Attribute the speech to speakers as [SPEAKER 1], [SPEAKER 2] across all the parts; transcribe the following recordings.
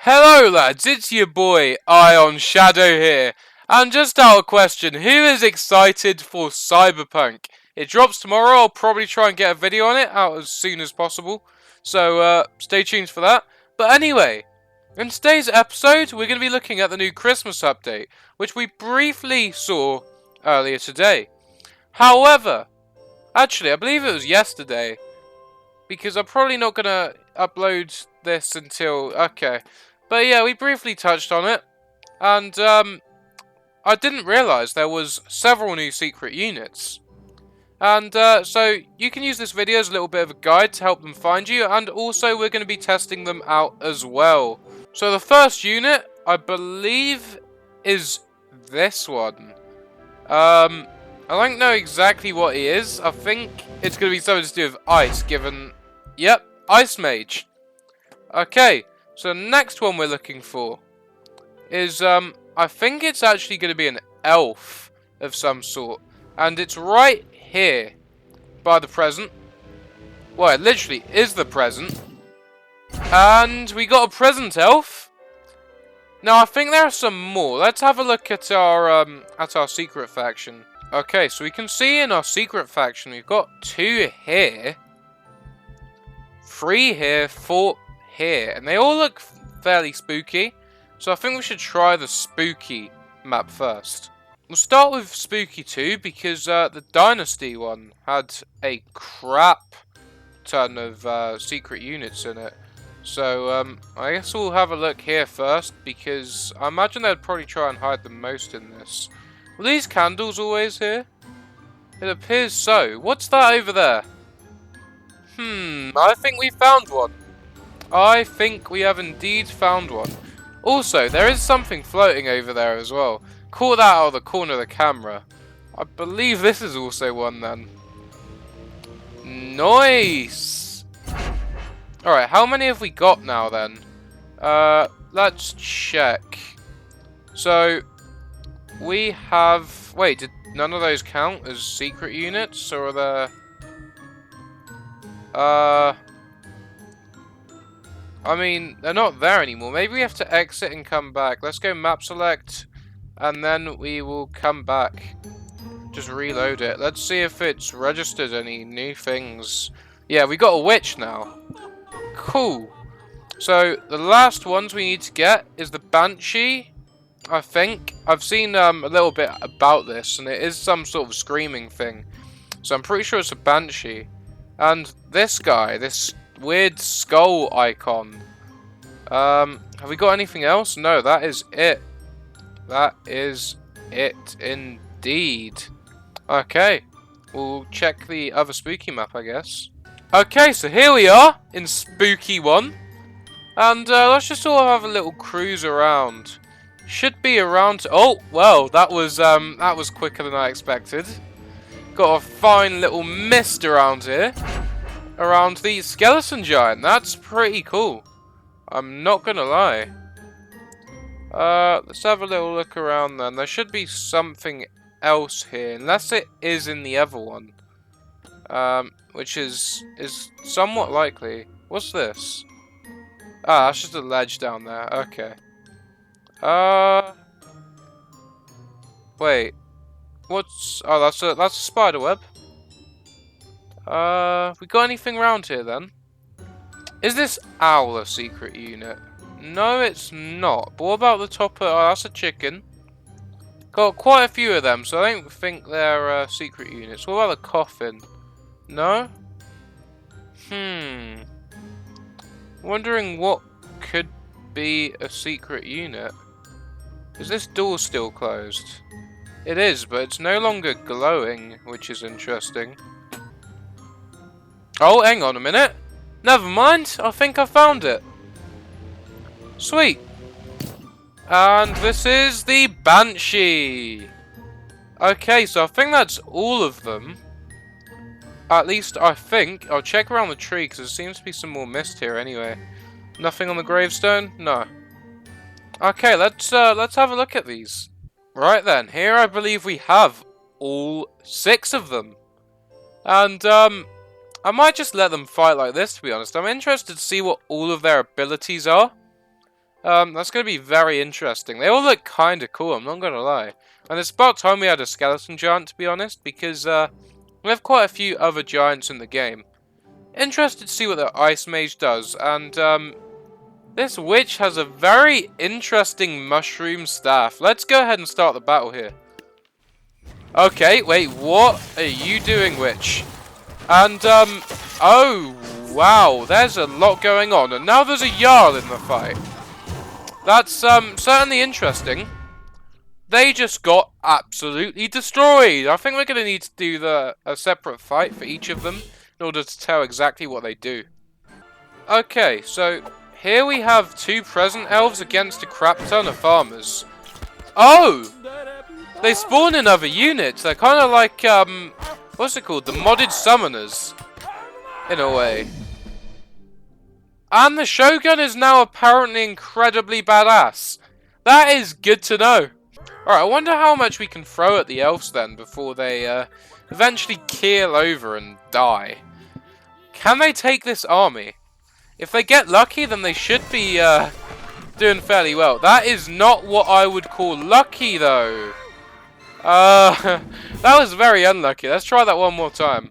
[SPEAKER 1] Hello lads, it's your boy Ion Shadow here, and just out of question, who is excited for Cyberpunk? It drops tomorrow. I'll probably try and get a video on it out as soon as possible, so stay tuned for that. But anyway, in today's episode we're going to be looking at the new Christmas update, which we briefly saw earlier today. However, actually I believe it was yesterday, because I'm probably not going to upload this until... okay. But yeah, we briefly touched on it, and I didn't realise there was several new secret units. And so you can use this video as a little bit of a guide to help them find you, and also we're going to be testing them out as well. So the first unit, I believe, is this one. I don't know exactly what he is. I think it's going to be something to do with ice, given... yep, Ice Mage. Okay. So the next one we're looking for is, I think it's actually going to be an elf of some sort. And it's right here by the present. Well, it literally is the present. And we got a present elf. Now, I think there are some more. Let's have a look at our secret faction. Okay, so we can see in our secret faction, we've got 2 here. 3 here, 4... here, and they all look fairly spooky, so I think we should try the spooky map first. We'll start with Spooky 2 because the Dynasty one had a crap ton of secret units in it. So I guess we'll have a look here first, because I imagine they'd probably try and hide the most in this. Were these candles always here? It appears so. What's that over there? I think we found one. I think we have indeed found one. Also, there is something floating over there as well. Caught that out of the corner of the camera. I believe this is also one then. Nice! Alright, how many have we got now then? Let's check. So, we have... wait, did none of those count as secret units? Or are there... I mean, they're not there anymore. Maybe we have to exit and come back. Let's go map select, and then we will come back. Just reload it. Let's see if it's registered any new things. Yeah, we got a witch now. Cool. So, the last ones we need to get is the Banshee, I think. I've seen a little bit about this, and it is some sort of screaming thing. So I'm pretty sure it's a Banshee. And this guy, this... weird skull icon. Have we got anything else? No, that is it. That is it indeed. Okay, we'll check the other spooky map, I guess. Okay, so here we are in Spooky 1. And let's just all have a little cruise around. Should be around... oh, well, that was quicker than I expected. Got a fine little mist around here. Around the skeleton giant. That's pretty cool. I'm not gonna lie. Let's have a little look around then. There should be something else here, unless it is in the other one. Which is somewhat likely. What's this? Ah, that's just a ledge down there. Okay. Wait. What's... oh, that's a spider web. We got anything around here then? Is this owl a secret unit? No, it's not. But what about the top of... oh, that's a chicken. Got quite a few of them, so I don't think they're secret units. What about the coffin? No? Wondering what could be a secret unit. Is this door still closed? It is, but it's no longer glowing, which is interesting. Oh, hang on a minute. Never mind. I think I found it. Sweet. And this is the Banshee. Okay, so I think that's all of them. At least I think. I'll check around the tree because there seems to be some more mist here anyway. Nothing on the gravestone? No. Okay, let's have a look at these. Right then, here I believe we have all 6 of them. And I might just let them fight like this, to be honest. I'm interested to see what all of their abilities are. That's going to be very interesting. They all look kind of cool, I'm not going to lie. And it's about time we had a skeleton giant, to be honest, because we have quite a few other giants in the game. Interested to see what the Ice Mage does, and this witch has a very interesting mushroom staff. Let's go ahead and start the battle here. Okay, wait, what are you doing, witch? And, oh, wow, there's a lot going on, and now there's a Jarl in the fight. That's, certainly interesting. They just got absolutely destroyed. I think we're going to need to do a separate fight for each of them in order to tell exactly what they do. Okay, so here we have 2 present elves against a crap ton of farmers. Oh! They spawn in other units. They're kind of like, what's it called? The modded summoners. In a way. And the Shogun is now apparently incredibly badass. That is good to know. Alright, I wonder how much we can throw at the elves then before they eventually keel over and die. Can they take this army? If they get lucky, then they should be doing fairly well. That is not what I would call lucky, though. That was very unlucky. Let's try that one more time.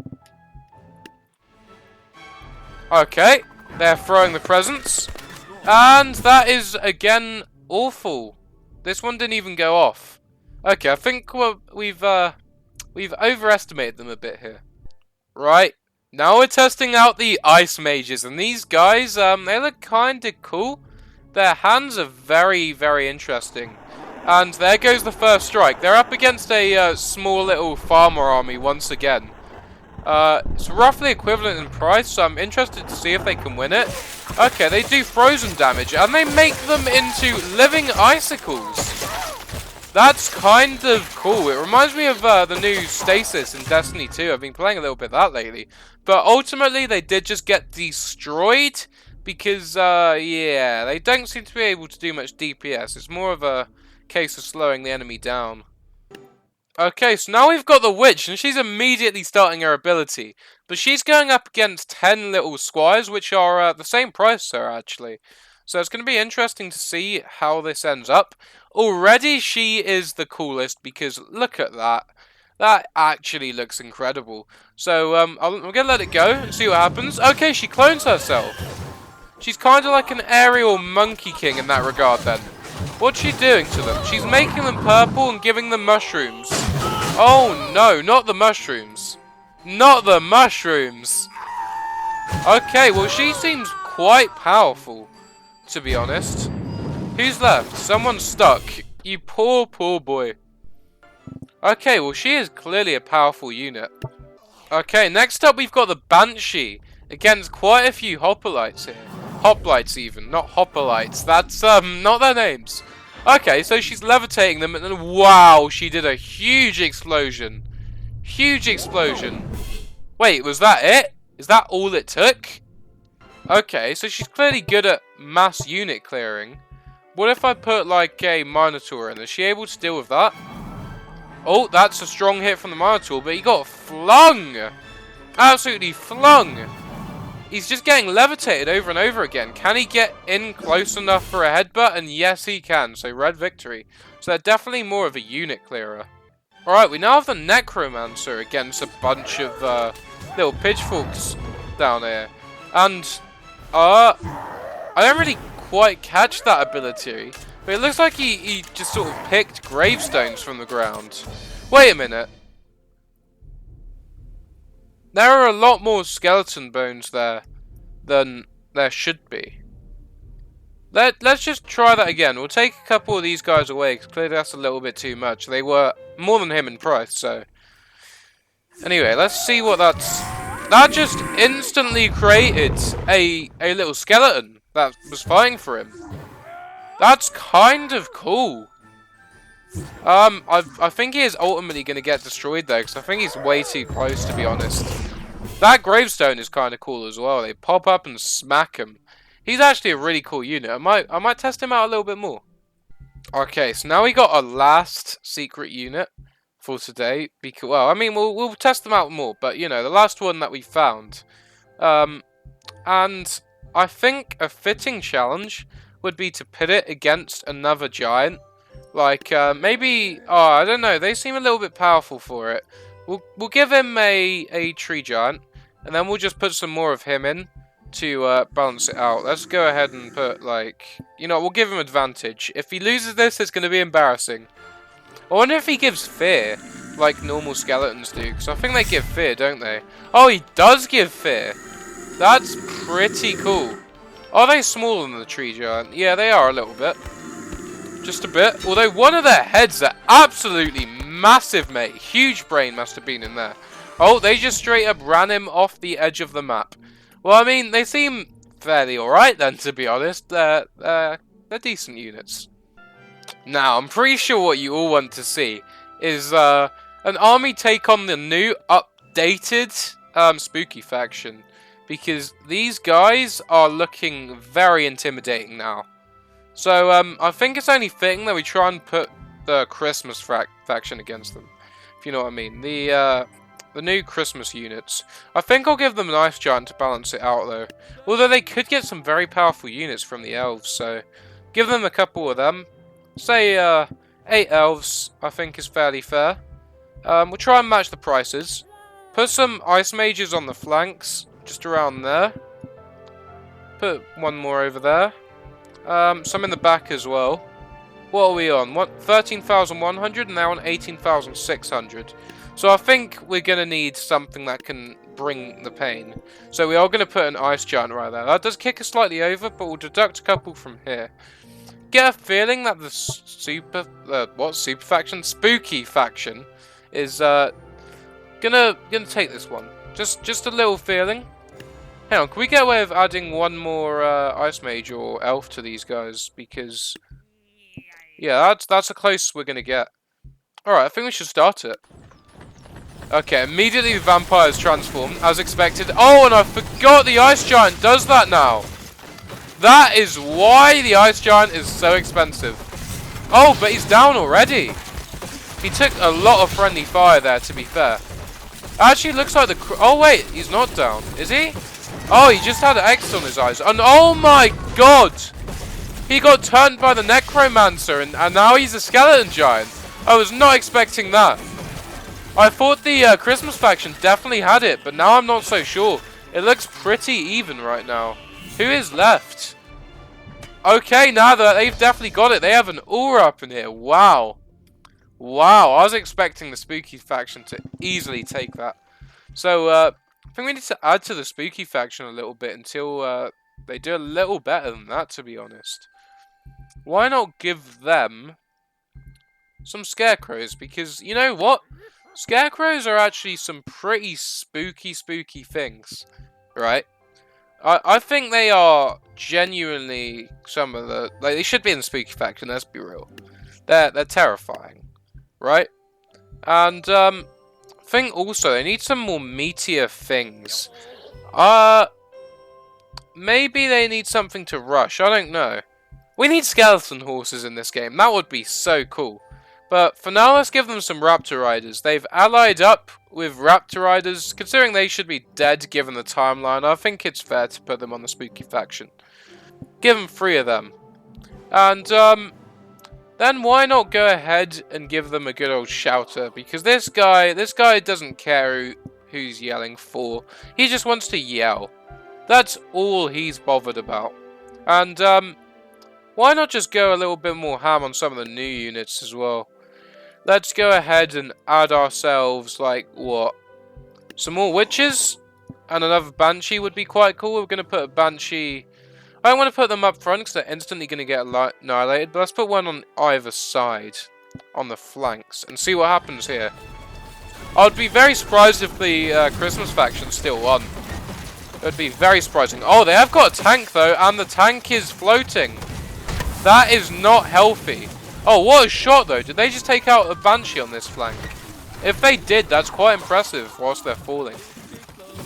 [SPEAKER 1] Okay, they're throwing the presents. And that is, again, awful. This one didn't even go off. Okay, I think we've overestimated them a bit here. Right. Now we're testing out the Ice Mages, and these guys, they look kinda cool. Their hands are very, very interesting. And there goes the first strike. They're up against a small little farmer army once again. It's roughly equivalent in price, so I'm interested to see if they can win it. Okay, they do frozen damage, and they make them into living icicles. That's kind of cool. It reminds me of the new Stasis in Destiny 2. I've been playing a little bit of that lately. But ultimately, they did just get destroyed because, yeah, they don't seem to be able to do much DPS. It's more of a case of slowing the enemy down. Okay, so now we've got the witch, and she's immediately starting her ability. But she's going up against 10 little squires, which are the same price, sir, actually. So it's going to be interesting to see how this ends up. Already she is the coolest because look at that. That actually looks incredible. So I'm going to let it go and see what happens. Okay, she clones herself. She's kind of like an aerial monkey king in that regard then. What's she doing to them? She's making them purple and giving them mushrooms. Oh no, not the mushrooms. Not the mushrooms. Okay, well she seems quite powerful, to be honest. Who's left? Someone's stuck. You poor, poor boy. Okay, well she is clearly a powerful unit. Okay, next up we've got the Banshee against quite a few hoplites here. Hoplites even, not hoplites. That's not their names. Okay, so she's levitating them and then wow, she did a huge explosion. Huge explosion. Wait, was that it? Is that all it took? Okay, so she's clearly good at mass unit clearing. What if I put like a Minotaur in? Is she able to deal with that? Oh, that's a strong hit from the Minotaur, but he got flung! Absolutely flung! He's just getting levitated over and over again. Can he get in close enough for a headbutt? And yes, he can. So red victory. So they're definitely more of a unit clearer. Alright, we now have the Necromancer against a bunch of little pitchforks down here. And I don't really quite catch that ability. But it looks like he just sort of picked gravestones from the ground. Wait a minute. There are a lot more skeleton bones there than there should be. Let's just try that again. We'll take a couple of these guys away, because clearly that's a little bit too much. They were more than him in price, so... Anyway, let's see what that's... That just instantly created a little skeleton that was fighting for him. That's kind of cool. I think he is ultimately going to get destroyed though, because I think he's way too close, to be honest. That gravestone is kind of cool as well. They pop up and smack him. He's actually a really cool unit. I might test him out a little bit more. Okay, so now we got our last secret unit for today. Because, well, I mean, we'll test them out more, but you know, the last one that we found. And I think a fitting challenge would be to pit it against another giant. Like, maybe... Oh, I don't know. They seem a little bit powerful for it. We'll give him a tree giant. And then we'll just put some more of him in to balance it out. Let's go ahead and put, like... You know, we'll give him advantage. If he loses this, it's going to be embarrassing. I wonder if he gives fear, like normal skeletons do. Because I think they give fear, don't they? Oh, he does give fear. That's pretty cool. Are they smaller than the tree giant? Yeah, they are a little bit. Just a bit. Although one of their heads are absolutely massive, mate. Huge brain must have been in there. Oh, they just straight up ran him off the edge of the map. Well, I mean, they seem fairly alright then, to be honest. They're decent units. Now, I'm pretty sure what you all want to see is an army take on the new, updated spooky faction. Because these guys are looking very intimidating now. So, I think it's only fitting that we try and put the Christmas faction against them. If you know what I mean. The new Christmas units. I think I'll give them an Ice Giant to balance it out, though. Although they could get some very powerful units from the elves, so... Give them a couple of them. Say, 8 elves, I think is fairly fair. We'll try and match the prices. Put some Ice Mages on the flanks, just around there. Put one more over there. Some in the back as well. What are we on? 13,100 and now on 18,600. So I think we're going to need something that can bring the pain. So we are going to put an Ice Giant right there. That does kick us slightly over, but we'll deduct a couple from here. Get a feeling that the super faction? Spooky faction is gonna take this one. Just a little feeling. Hang on, can we get away with adding one more Ice Mage or Elf to these guys? Because yeah, that's the closest we're gonna get. Alright, I think we should start it. Okay, immediately the vampires transform, as expected. Oh, and I forgot the Ice Giant does that now. That is why the Ice Giant is so expensive. Oh, but he's down already. He took a lot of friendly fire there, to be fair. Actually, looks like the... Oh, wait, he's not down. Is he? Oh, he just had X on his eyes. And oh my god! He got turned by the Necromancer, and now he's a Skeleton Giant. I was not expecting that. I thought the Christmas faction definitely had it, but now I'm not so sure. It looks pretty even right now. Who is left? Okay, now that they've definitely got it. They have an aura up in here. Wow. Wow, I was expecting the spooky faction to easily take that. So, I think we need to add to the spooky faction a little bit until they do a little better than that, to be honest. Why not give them some scarecrows? Because, you know what? Scarecrows are actually some pretty spooky things, right? I think they are genuinely some of the... Like, they should be in the spooky faction, let's be real. They're terrifying, right? And, I think also they need some more meatier things. Maybe they need something to rush, I don't know. We need skeleton horses in this game, that would be so cool. But for now, let's give them some Raptor Riders. They've allied up with Raptor Riders. Considering they should be dead given the timeline, I think it's fair to put them on the spooky faction. Give them 3 of them. And, then why not go ahead and give them a good old shouter? Because this guy doesn't care who's yelling for. He just wants to yell. That's all he's bothered about. And, why not just go a little bit more ham on some of the new units as well? Let's go ahead and add ourselves, like, what? Some more witches? And another banshee would be quite cool. We're going to put a banshee... I don't want to put them up front because they're instantly going to get annihilated. But let's put one on either side. On the flanks. And see what happens here. I'd be very surprised if the Christmas faction still won. It would be very surprising. Oh, they have got a tank, though. And the tank is floating. That is not healthy. Oh, what a shot, though. Did they just take out a banshee on this flank? If they did, that's quite impressive whilst they're falling.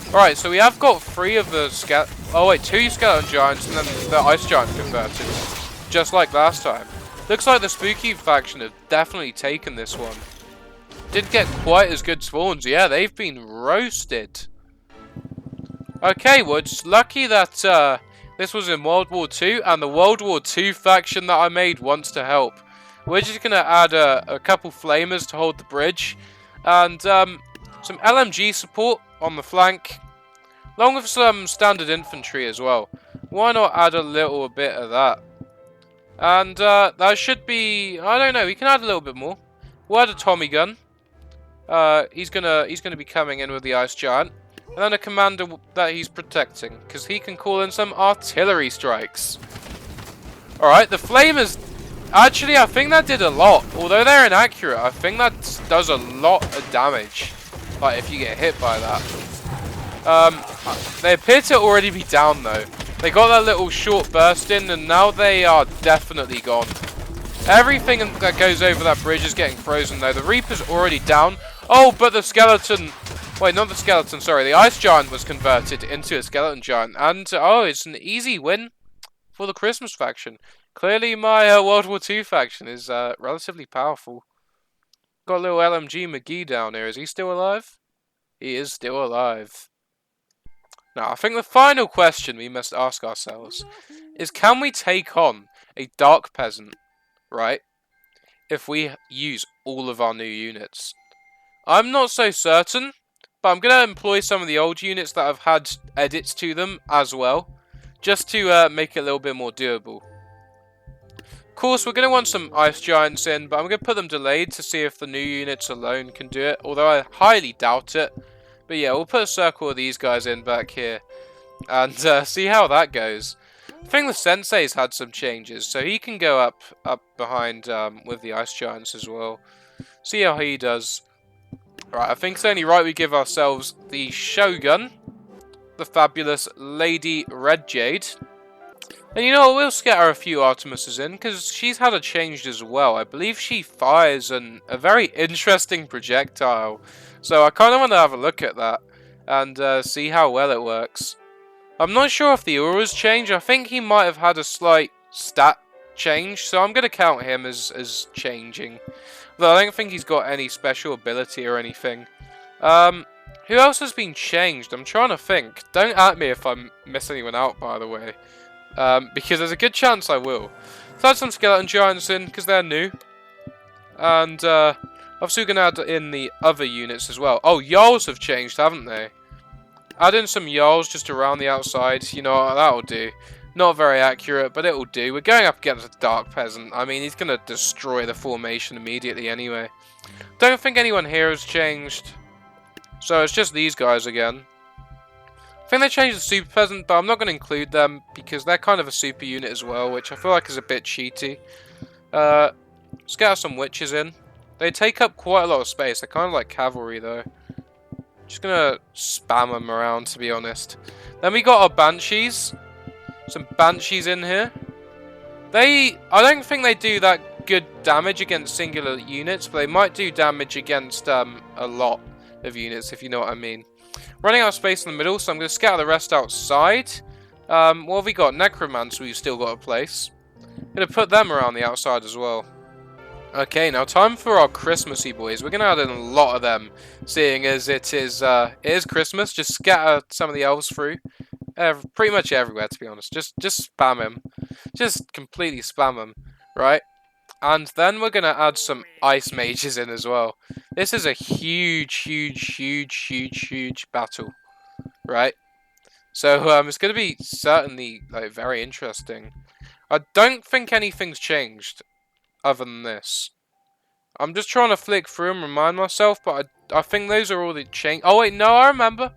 [SPEAKER 1] Alright, so we have got 3 of the two skeleton giants and then the ice giant converted. Just like last time. Looks like the spooky faction have definitely taken this one. Didn't get quite as good spawns. Yeah, they've been roasted. Okay, Woods. Lucky that This was in World War II, and the World War II faction that I made wants to help. We're just going to add a couple flamers to hold the bridge, and some LMG support on the flank, along with some standard infantry as well. Why not add a little bit of that? And that should be, I don't know, we can add a little bit more. We'll add a Tommy gun. He's gonna be coming in with the Ice Giant. And then a commander that he's protecting, because he can call in some artillery strikes. Alright, the flamers... Actually, I think that did a lot. Although they're inaccurate, I think that does a lot of damage. Like, if you get hit by that. They appear to already be down, though. They got that little short burst in, and now they are definitely gone. Everything that goes over that bridge is getting frozen, though. The Reaper's already down. Oh, but the skeleton... Wait, not the skeleton, sorry. The Ice Giant was converted into a Skeleton Giant. And, oh, it's an easy win for the Christmas faction. Clearly, my World War II faction is relatively powerful. Got a little LMG McGee down here. Is he still alive? He is still alive. Now, I think the final question we must ask ourselves is, can we take on a Dark Peasant, right, if we use all of our new units? I'm not so certain, but I'm going to employ some of the old units that have had edits to them as well, just to make it a little bit more doable. Of course, we're going to want some Ice Giants in, but I'm going to put them delayed to see if the new units alone can do it, although I highly doubt it. But yeah, we'll put a circle of these guys in back here, and see how that goes. I think the Sensei's had some changes, so he can go up behind with the Ice Giants as well. See how he does. Right, I think it's only right we give ourselves the Shogun, the fabulous Lady Red Jade. And you know what, we'll scatter a few Artemises in, because she's had a change as well. I believe she fires a very interesting projectile. So I kind of want to have a look at that, and see how well it works. I'm not sure if the auras change. I think he might have had a slight stat change, so I'm going to count him as changing. Though I don't think he's got any special ability or anything. Who else has been changed? I'm trying to think. Don't at me if I miss anyone out, by the way. Because there's a good chance I will. So add some Skeleton Giants in, because they're new. And obviously we're going to add in the other units as well. Oh, Jarls have changed, haven't they? Add in some Jarls just around the outside. You know, that'll do. Not very accurate, but it'll do. We're going up against a Dark Peasant. I mean, he's going to destroy the formation immediately anyway. Don't think anyone here has changed. So it's just these guys again. I think they changed the Super Peasant, but I'm not going to include them because they're kind of a super unit as well, which I feel like is a bit cheaty. Let's get some Witches in. They take up quite a lot of space. They're kind of like cavalry, though. Just going to spam them around, to be honest. Then we got our Banshees. Some Banshees in here. I don't think they do that good damage against singular units, but they might do damage against a lot of units, if you know what I mean. Running out of space in the middle, so I'm going to scatter the rest outside. What have we got? Necromancer we've still got a place. I'm going to put them around the outside as well. Okay, now time for our Christmassy boys. We're going to add in a lot of them, seeing as it is Christmas. Just scatter some of the elves through. Pretty much everywhere, to be honest. Just spam him. Just completely spam him, right? And then we're going to add some Ice Mages in as well. This is a huge battle, right? So it's going to be certainly like very interesting. I don't think anything's changed other than this. I'm just trying to flick through and remind myself, but I think those are all the change. Oh wait, no, I remember.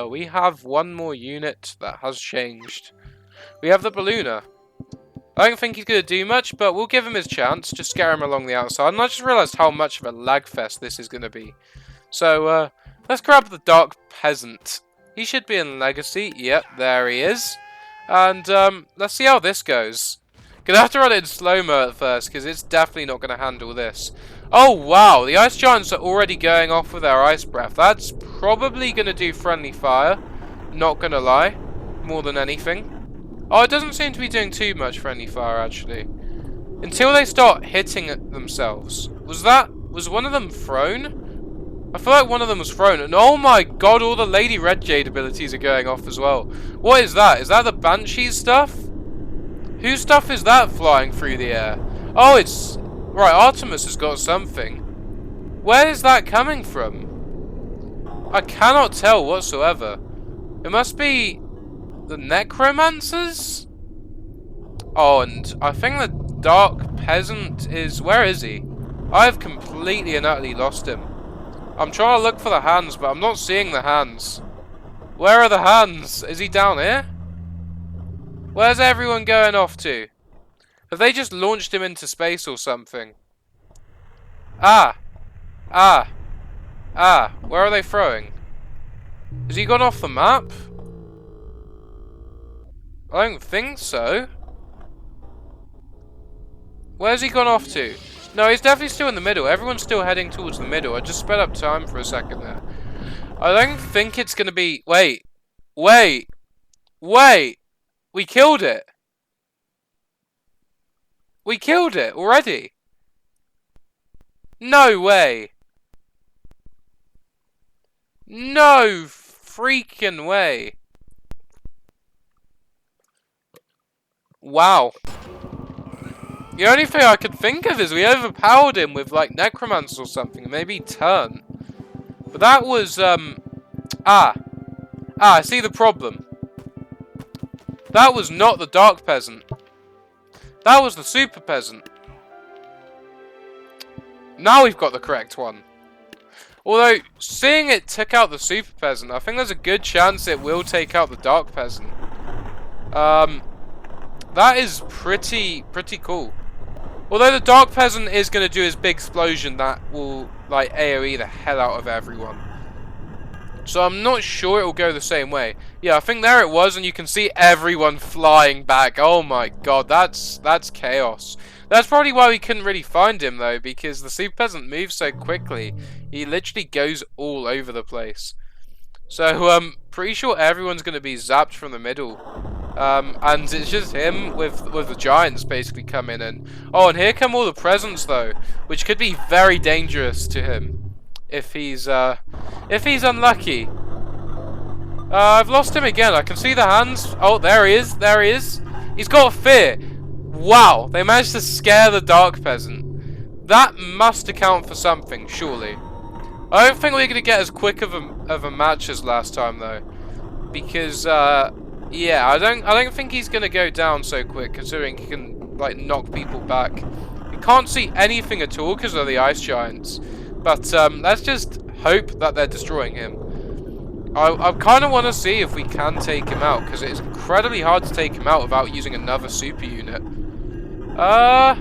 [SPEAKER 1] We have one more unit that has changed. We have the Ballooner. I don't think he's going to do much, but we'll give him his chance. Just scare him along the outside. And I just realised how much of a lag fest this is going to be. So, let's grab the Dark Peasant. He should be in Legacy. Yep, there he is. And, let's see how this goes. Gonna have to run it in slow-mo at first, because it's definitely not going to handle this. Oh, wow. The Ice Giants are already going off with their Ice Breath. That's probably going to do friendly fire. Not going to lie. More than anything. Oh, it doesn't seem to be doing too much friendly fire, actually. Until they start hitting themselves. Was one of them thrown? I feel like one of them was thrown. And oh my god, all the Lady Red Jade abilities are going off as well. What is that? Is that the Banshee's stuff? Whose stuff is that flying through the air? Oh, it's... Right, Artemis has got something. Where is that coming from? I cannot tell whatsoever. It must be... the Necromancers? Oh, and I think the Dark Peasant is... Where is he? I have completely and utterly lost him. I'm trying to look for the hands, but I'm not seeing the hands. Where are the hands? Is he down here? Where's everyone going off to? Have they just launched him into space or something? Ah! Ah! Ah! Where are they throwing? Has he gone off the map? I don't think so. Where's he gone off to? No, he's definitely still in the middle. Everyone's still heading towards the middle. I just sped up time for a second there. I don't think it's going to be... Wait. Wait. Wait. We killed it. We killed it already. No way. No freaking way. Wow. The only thing I could think of is we overpowered him with, like, Necromancer or something. Maybe turn. But that was, I see the problem. That was not the Dark Peasant. That was the Super Peasant. Now we've got the correct one. Although, seeing it took out the Super Peasant, I think there's a good chance it will take out the Dark Peasant. That is pretty cool. Although the Dark Peasant is going to do his big explosion that will, like, AoE the hell out of everyone. So I'm not sure it will go the same way. Yeah, I think there it was, and you can see everyone flying back. Oh my god, that's chaos. That's probably why we couldn't really find him, though, because the Super Peasant moves so quickly. He literally goes all over the place. So, pretty sure everyone's going to be zapped from the middle. And it's just him with the giants basically coming in. Oh, and here come all the presents though, which could be very dangerous to him if he's unlucky. I've lost him again. I can see the hands. Oh, there he is. There he is. He's got fear. Wow, they managed to scare the Dark Peasant. That must account for something, surely. I don't think we're going to get as quick of a match as last time though, because yeah, I don't think he's gonna go down so quick, considering he can, like, knock people back. You can't see anything at all because of the ice giants. But let's just hope that they're destroying him. I kind of want to see if we can take him out, because it is incredibly hard to take him out without using another super unit. I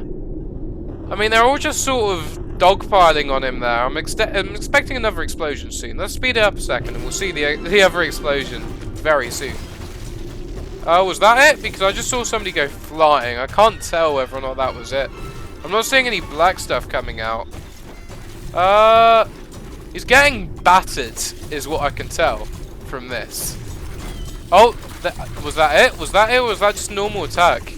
[SPEAKER 1] mean, they're all just sort of dogpiling on him there. I'm expecting another explosion soon. Let's speed it up a second, and we'll see the other explosion very soon. Was that it? Because I just saw somebody go flying. I can't tell whether or not that was it. I'm not seeing any black stuff coming out. He's getting battered, is what I can tell from this. Oh, was that it? Was that it, or was that just a normal attack?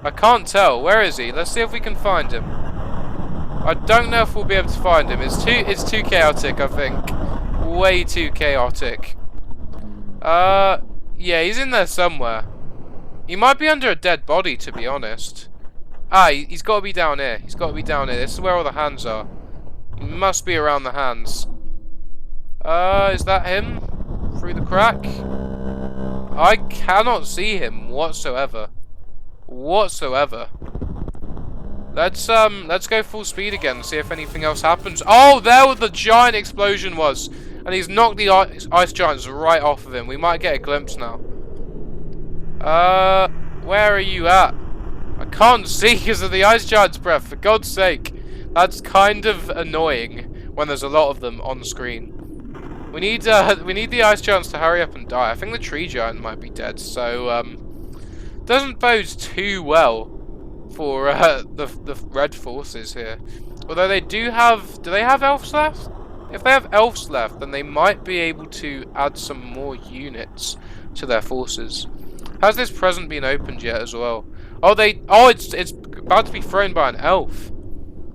[SPEAKER 1] I can't tell. Where is he? Let's see if we can find him. I don't know if we'll be able to find him. It's too chaotic, I think. Way too chaotic. Yeah, he's in there somewhere. He might be under a dead body, to be honest. Ah, he's got to be down here. He's got to be down here. This is where all the hands are. He must be around the hands. Is that him? Through the crack? I cannot see him whatsoever. Let's go full speed again and see if anything else happens. Oh, there the giant explosion was. And he's knocked the ice giants right off of him. We might get a glimpse now. Where are you at? I can't see because of the ice giant's breath, for God's sake. That's kind of annoying when there's a lot of them on screen. We need the ice giants to hurry up and die. I think the tree giant might be dead, so doesn't bode too well for the red forces here. Although they do they have elves left? If they have elves left, then they might be able to add some more units to their forces. Has this present been opened yet as well? Oh, it's about to be thrown by an elf.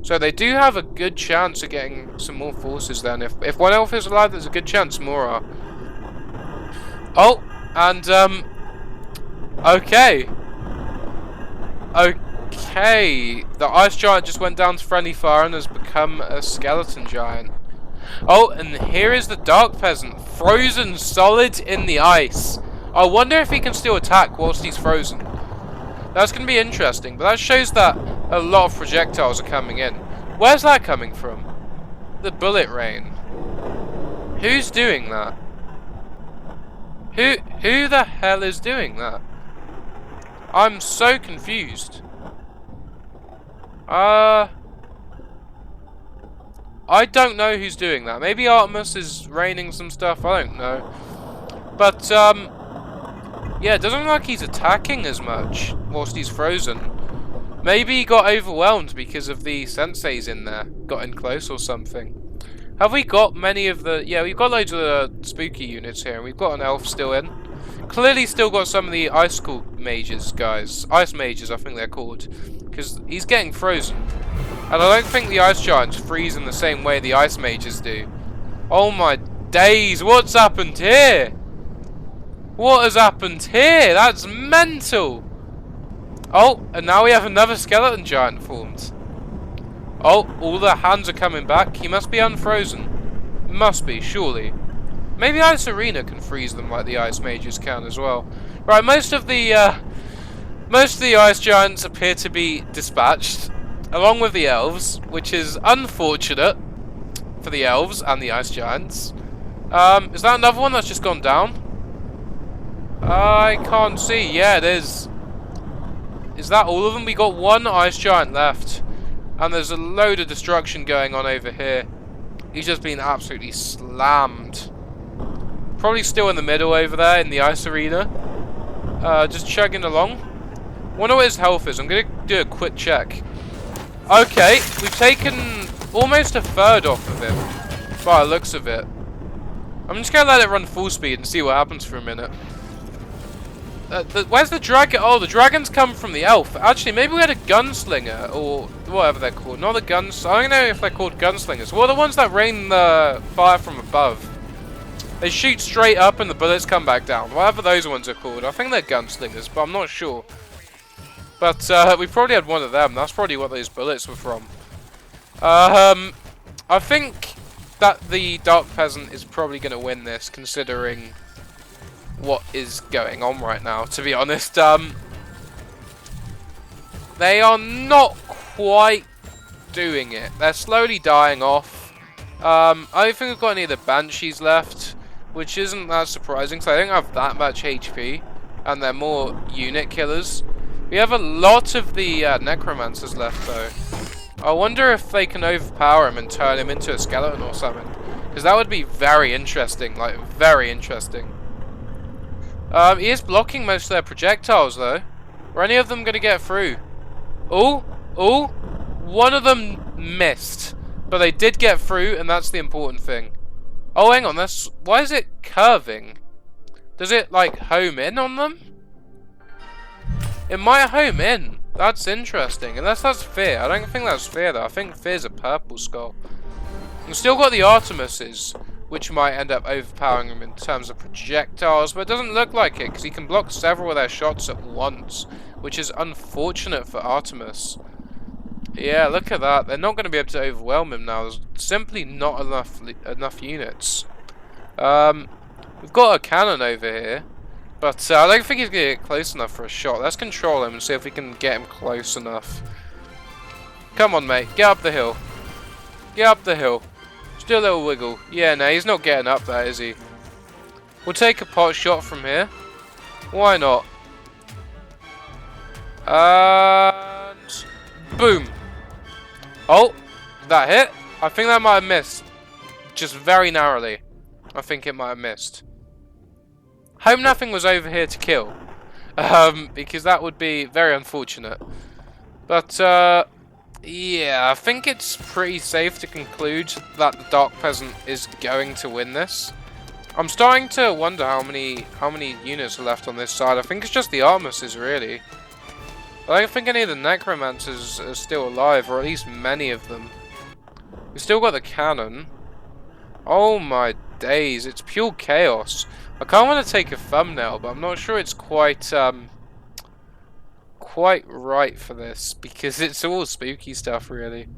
[SPEAKER 1] So they do have a good chance of getting some more forces then. If one elf is alive, there's a good chance more are. Oh, and okay. Okay, the ice giant just went down to friendly fire and has become a skeleton giant. Oh, and here is the dark peasant, frozen solid in the ice. I wonder if he can still attack whilst he's frozen. That's going to be interesting, but that shows that a lot of projectiles are coming in. Where's that coming from? The bullet rain. Who's doing that? Who the hell is doing that? I'm so confused. I don't know who's doing that. Maybe Artemis is raining some stuff. I don't know. But yeah, it doesn't look like he's attacking as much whilst he's frozen. Maybe he got overwhelmed because of the senseis in there. Got in close or something. Have we got many of the... Yeah, we've got loads of the spooky units here. And we've got an elf still in. Clearly still got some of the icicle mages, guys. Ice mages, I think they're called. Because he's getting frozen. And I don't think the ice giants freeze in the same way the ice mages do. Oh my days, what's happened here? What has happened here? That's mental. Oh, and now we have another skeleton giant formed. Oh, all the hands are coming back. He must be unfrozen. Must be, surely. Maybe Ice Arena can freeze them like the ice mages can as well. Right, most of the ice giants appear to be dispatched, along with the elves, which is unfortunate for the elves and the ice giants. Is that another one that's just gone down? I can't see. Yeah, it is. Is that all of them? We got one ice giant left. And there's a load of destruction going on over here. He's just been absolutely slammed. Probably still in the middle over there in the ice arena. Just chugging along. Wonder what his health is. I'm going to do a quick check. Okay, we've taken almost a third off of him. By the looks of it. I'm just going to let it run full speed and see what happens for a minute. Where's the dragon? Oh, the dragons come from the elf. Actually, maybe we had a gunslinger, or whatever they're called. Not the guns. I don't know if they're called gunslingers. Well, the ones that rain the fire from above. They shoot straight up and the bullets come back down. Whatever those ones are called. I think they're gunslingers, but I'm not sure. But we probably had one of them. That's probably what those bullets were from. I think that the Dark Peasant is probably going to win this, considering what is going on right now, to be honest. They are not quite doing it. They're slowly dying off. I don't think we've got any of the Banshees left, which isn't that surprising, because I don't have that much HP, and they're more unit killers. We have a lot of the Necromancers left, though. I wonder if they can overpower him and turn him into a skeleton or something, because that would be very interesting, like, very interesting. He is blocking most of their projectiles, though. Are any of them going to get through? Oh, oh, one of them missed. But they did get through, and that's the important thing. Oh, hang on, why is it curving? Does it, like, home in on them? It might home in. That's interesting. Unless that's Fear. I don't think that's Fear, though. I think Fear's a purple skull. We've still got the Artemises, which might end up overpowering him in terms of projectiles, but it doesn't look like it, because he can block several of their shots at once, which is unfortunate for Artemis. Yeah, look at that. They're not going to be able to overwhelm him now. There's simply not enough units. We've got a cannon over here, but I don't think he's going to get close enough for a shot. Let's control him and see if we can get him close enough. Come on, mate. Get up the hill. Get up the hill. Do a little wiggle. Yeah, no, he's not getting up there, is he? We'll take a pot shot from here. Why not? And boom. Oh, that hit. I think that might have missed. Just very narrowly. I think it might have missed. Hope nothing was over here to kill. Because that would be very unfortunate. But, yeah, I think it's pretty safe to conclude that the Dark Peasant is going to win this. I'm starting to wonder how many units are left on this side. I think it's just the Artemises, really. I don't think any of the necromancers are still alive, or at least many of them. We still got the cannon. Oh my days, it's pure chaos. I kinda want to take a thumbnail, but I'm not sure it's quite right for this, because it's all spooky stuff, really.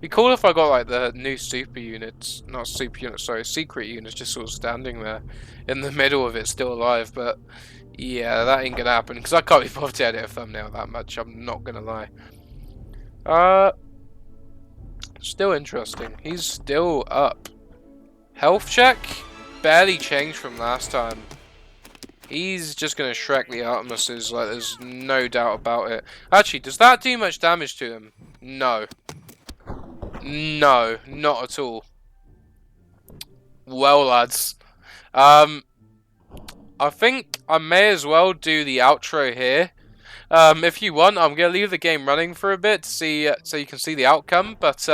[SPEAKER 1] Be cool if I got like the new super units, not super units, sorry, secret units just sort of standing there in the middle of it, still alive, but yeah, that ain't gonna happen, because I can't be bothered to edit a thumbnail that much, I'm not gonna lie. Still interesting. He's still up. Health check? Barely changed from last time. He's just gonna Shrek the Artemises, like there's no doubt about it. Actually, does that do much damage to him? No. No, not at all. Well, lads. I think I may as well do the outro here. If you want, I'm going to leave the game running for a bit to see, so you can see the outcome. But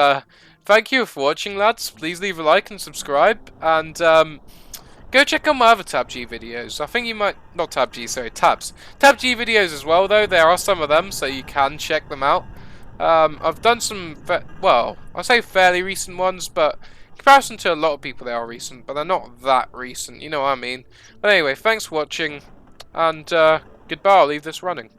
[SPEAKER 1] thank you for watching, lads. Please leave a like and subscribe. And go check out my other TabG videos. I think you might... Not TabG, sorry, Tabs. TabG videos as well, though. There are some of them, so you can check them out. I've done some... Well, I say fairly recent ones, but... in comparison to a lot of people, they are recent. But they're not that recent, you know what I mean. But anyway, thanks for watching. And goodbye, I'll leave this running.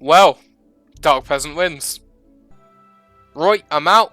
[SPEAKER 1] Well, Dark Peasant wins. Right, I'm out.